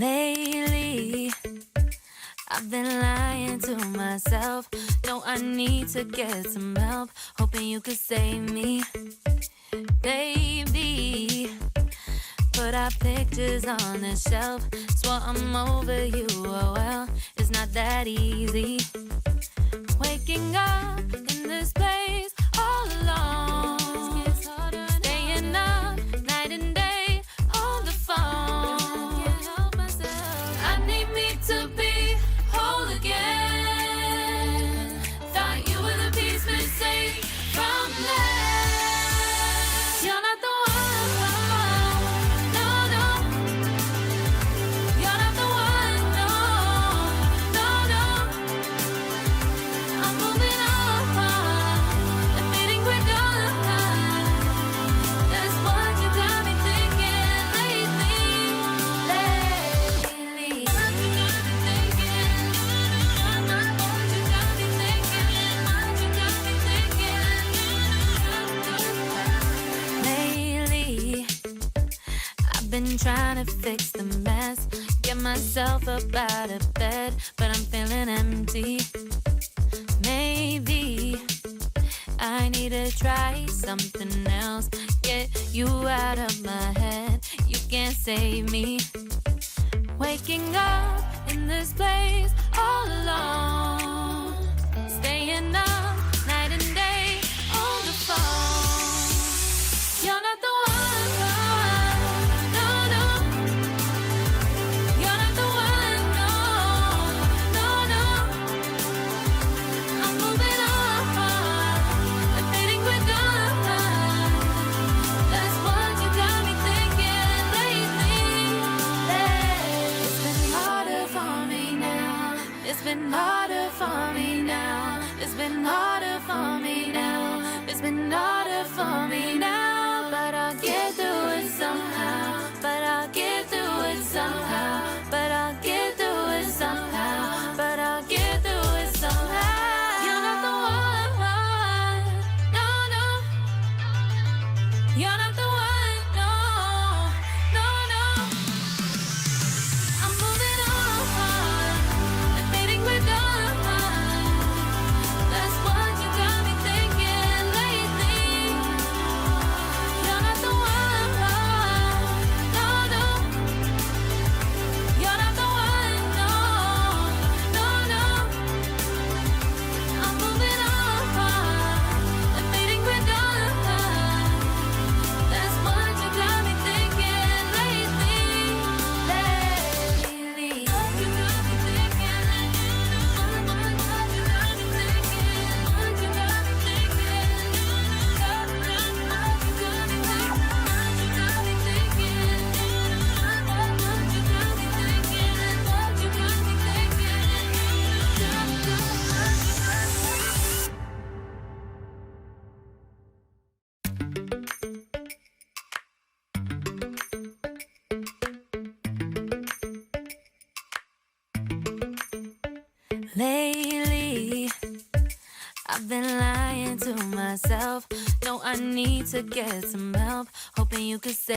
Lately, I've been lying to myself. No, I need to get some help. Hoping you could save me, baby. Put our pictures on the shelf. Swore I'm over you, oh well, it's not that easy. Waking up in this place all alone. Staying up night and day on the phone. I need me to be whole again. Thought you were the piece missing from last. You're not the one, no, no. You're not the one, no, no, no. I'm moving on and feeling we're done. That's what you got me thinking lately. What you got me thinking? What you got me thinking? What you got me thinking? Lately, I've been trying to fix the mess, get myself up out of bed, but I'm feeling empty. Maybe I need to try something else. Get you out of my head, you can't save me. Waking up in this place all alone. Staying up night and day on the phone. You're not the one, no, no. You're not the one, no, no, no. I'm moving on and feeling we're done. That's what you got me thinking lately. It's been harder for me now. It's been harder for me now. It's been harder for me now. It's been harder for me now. But I'll get through it somehow. But I'll get through it somehow. But I'll get through it somehow. But I'll get through it somehow. You're not the one, no, no. You're not the one, no, no, no. I'm moving on and feeling we're done. That's what you got me thinking lately. You're not the one, no, no. You're not the one, no, no, no. I'm moving on and feeling we're done. That's what you got me thinking lately. What you got me thinking? What you got me thinking? What you got me thinking? What you got me thinking? What you got me thinking? What you got me thinking? Lately, I've been lying to myself. No, I need to get some help. Hoping you could say